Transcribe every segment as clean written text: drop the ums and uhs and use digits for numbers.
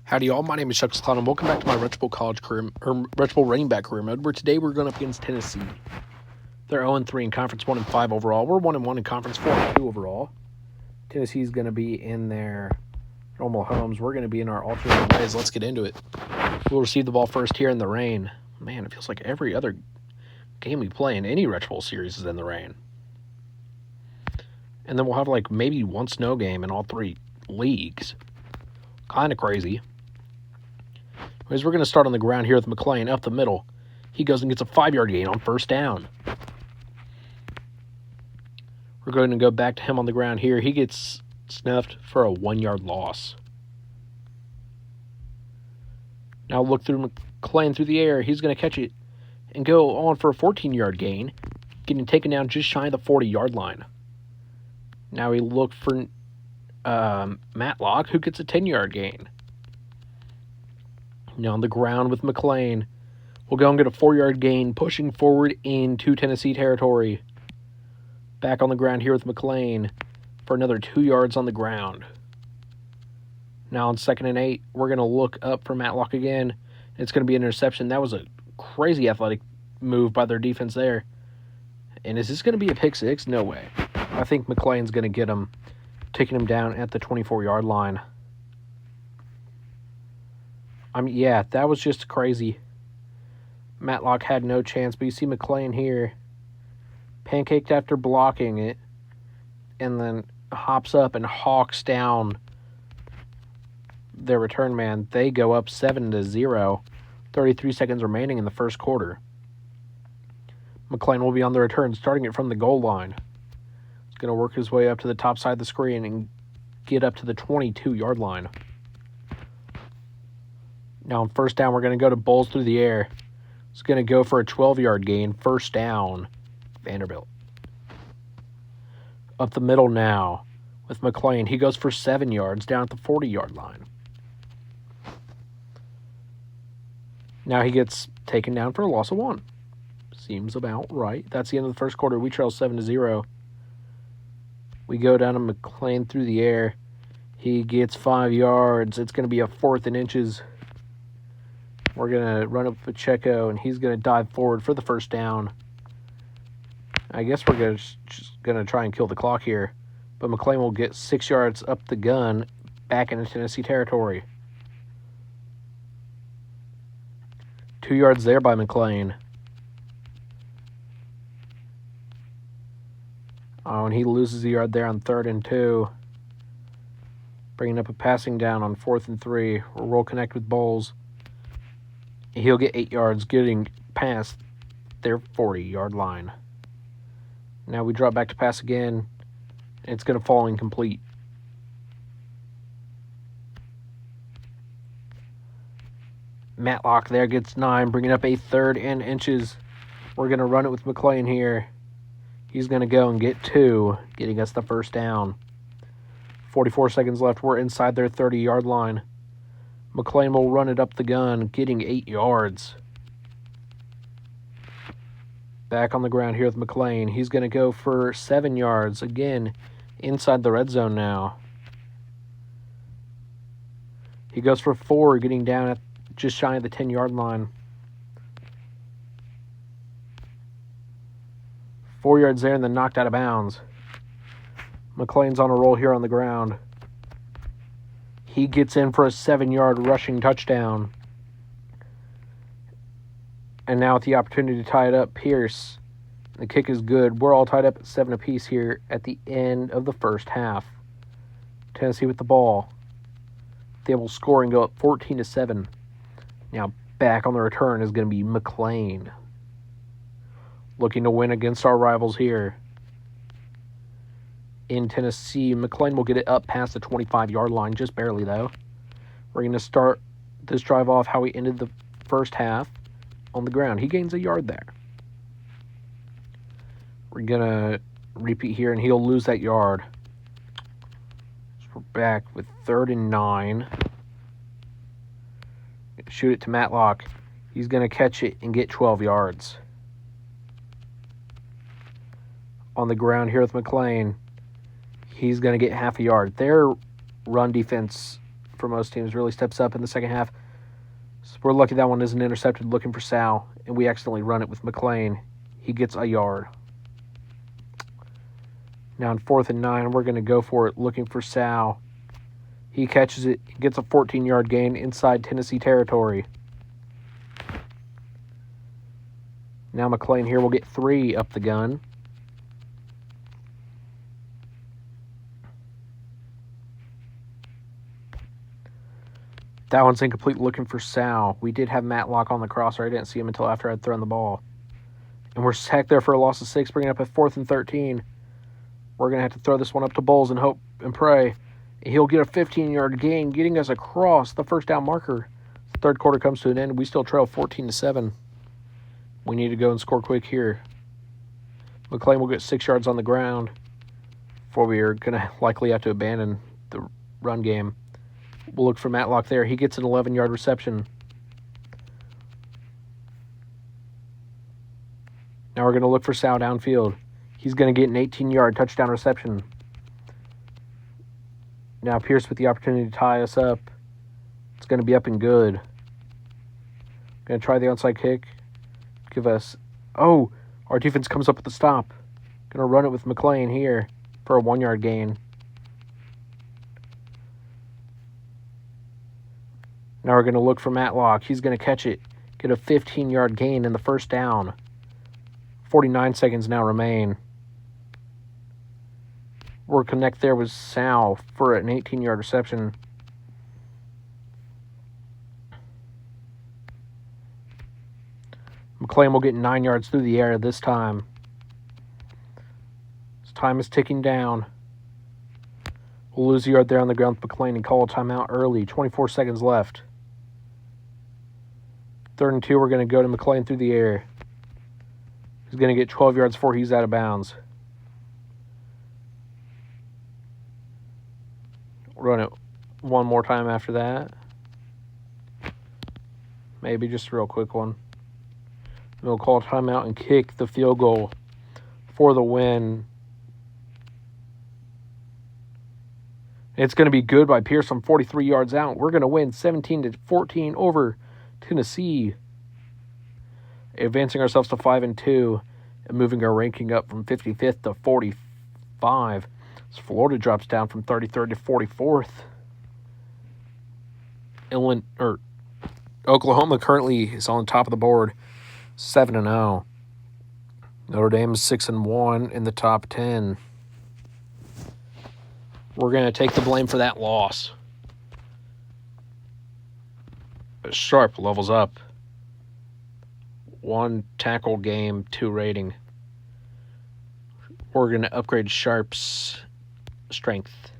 Howdy, y'all. My name is ChucklesTC, and welcome back to my Retro college career, or Retro running back career mode, where today we're going up against Tennessee. They're 0-3 in conference, 1-5 overall. We're 1-1 in conference, 4-2 overall. Tennessee's going to be in their normal homes. We're going to be in our alternate ways. Let's get into it. We'll receive the ball first here in the rain. Man, it feels like every other game we play in any Retro Bowl series is in the rain. And then we'll have like maybe one snow game in all three leagues. Kind of crazy. Anyways, we're going to start on the ground here with McClain up the middle. He goes and gets a 5-yard gain on first down. We're going to go back to him on the ground here. He gets snuffed for a 1-yard loss. Now look through McClain through the air. He's going to catch it and go on for a 14-yard gain, getting taken down just shy of the 40-yard line. Now we look for Matlock, who gets a 10-yard gain. Now on the ground with McClain. We'll go and get a 4-yard gain, pushing forward into Tennessee territory. Back on the ground here with McClain for another 2 yards on the ground. Now on 2nd and 8, we're going to look up for Matlock again. It's going to be an interception. That was a crazy athletic move by their defense there. And is this going to be a pick six? No way. I think McClain's going to get him, taking him down at the 24-yard line. Yeah, that was just crazy. Matlock had no chance, but you see McClain here, pancaked after blocking it, and then hops up and hawks down their return man. They go up 7-0, 33 seconds remaining in the first quarter. McClain will be on the return, starting it from the goal line. He's going to work his way up to the top side of the screen and get up to the 22-yard line. Now on first down, we're going to go to Bowles through the air. He's going to go for a 12-yard gain. First down, Vanderbilt. Up the middle now with McClain. He goes for 7 yards down at the 40-yard line. Now he gets taken down for a loss of 1. Seems about right. That's the end of the first quarter. We trail 7-0. We go down to McClain through the air. He gets 5 yards. It's going to be a 4th and inches. We're going to run up Pacheco, and he's going to dive forward for the first down. I guess we're just going to try and kill the clock here. But McClain will get 6 yards up the gun back into Tennessee territory. 2 yards there by McClain. Oh, and he loses a yard there on 3rd and 2. Bringing up a passing down on 4th and 3. We'll connect with Bowles. He'll get 8 yards, getting past their 40-yard line. Now we drop back to pass again. It's going to fall incomplete. Matlock there gets 9, bringing up a 3rd and inches. We're going to run it with McClain here. He's going to go and get 2, getting us the first down. 44 seconds left. We're inside their 30-yard line. McClain will run it up the gun, getting 8 yards. Back on the ground here with McClain. He's going to go for 7 yards. Again, inside the red zone now. He goes for 4, getting down at just shy of the 10-yard line. 4 yards there and then knocked out of bounds. McClain's on a roll here on the ground. He gets in for a 7-yard rushing touchdown. And now with the opportunity to tie it up, Pierce. The kick is good. We're all tied up at 7 apiece here at the end of the first half. Tennessee with the ball. They will score and go up 14-7. Now back on the return is going to be McClain. Looking to win against our rivals here in Tennessee. McClain will get it up past the 25-yard line, just barely though. We're going to start this drive off how we ended the first half on the ground. He gains a yard there. We're going to repeat here, and he'll lose that yard. So we're back with 3rd and 9. Shoot it to Matlock. He's going to catch it and get 12 yards. On the ground here with McClain. He's going to get half a yard. Their run defense for most teams, really steps up in the second half. So we're lucky that one isn't intercepted, looking for Sal, and we accidentally run it with McLean. He gets a yard. Now on 4th and 9, we're going to go for it, looking for Sal. He catches it, gets a 14-yard gain inside Tennessee territory. Now McLean here will get 3 up the gun. That one's incomplete, looking for Sal. We did have Matlock on the crosser. I didn't see him until after I'd thrown the ball. And we're sacked there for a loss of 6, bringing up at 4th and 13. We're going to have to throw this one up to Bowles and hope and pray. He'll get a 15-yard gain, getting us across the first down marker. The third quarter comes to an end. We still trail 14-7. We need to go and score quick here. McLean will get 6 yards on the ground before we are going to likely have to abandon the run game. We'll look for Matlock there. He gets an 11-yard reception. Now we're going to look for Sal downfield. He's going to get an 18-yard touchdown reception. Now Pierce with the opportunity to tie us up. It's going to be up and good. Going to try the onside kick. Give us... Oh! Our defense comes up with the stop. Going to run it with McLean here for a 1-yard gain. Now we're going to look for Matlock. He's going to catch it. Get a 15-yard gain in the first down. 49 seconds now remain. We'll connect there with Sal for an 18-yard reception. McLean will get 9 yards through the air this time. His time is ticking down. We'll lose a yard there on the ground with McLean and call a timeout early. 24 seconds left. 3rd and 2, we're going to go to McLean through the air. He's going to get 12 yards before he's out of bounds. Run it one more time after that. Maybe just a real quick one. We'll call a timeout and kick the field goal for the win. It's going to be good by Pierce from 43 yards out. We're going to win 17-14 over Tennessee, advancing ourselves to 5-2 and moving our ranking up from 55th to 45. As Florida drops down from 33rd to 44th. Oklahoma currently is on top of the board, 7-0. Notre Dame is 6-1 in the top 10. We're going to take the blame for that loss. Sharp levels up. 1 tackle game, 2 rating. We're going to upgrade Sharp's strength.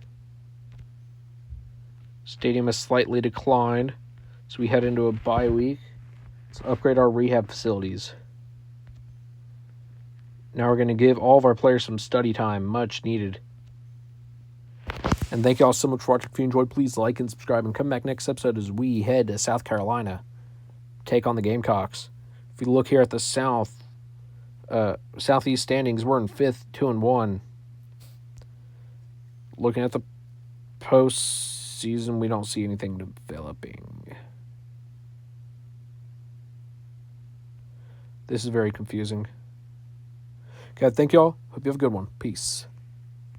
Stadium has slightly declined, so we head into a bye week. Let's upgrade our rehab facilities. Now we're going to give all of our players some study time, much needed. And thank you all so much for watching. If you enjoyed, please like and subscribe, and come back next episode as we head to South Carolina, take on the Gamecocks. If you look here at the Southeast standings, we're in 5th, 2-1. Looking at the postseason, we don't see anything developing. This is very confusing. Okay, thank you all. Hope you have a good one. Peace.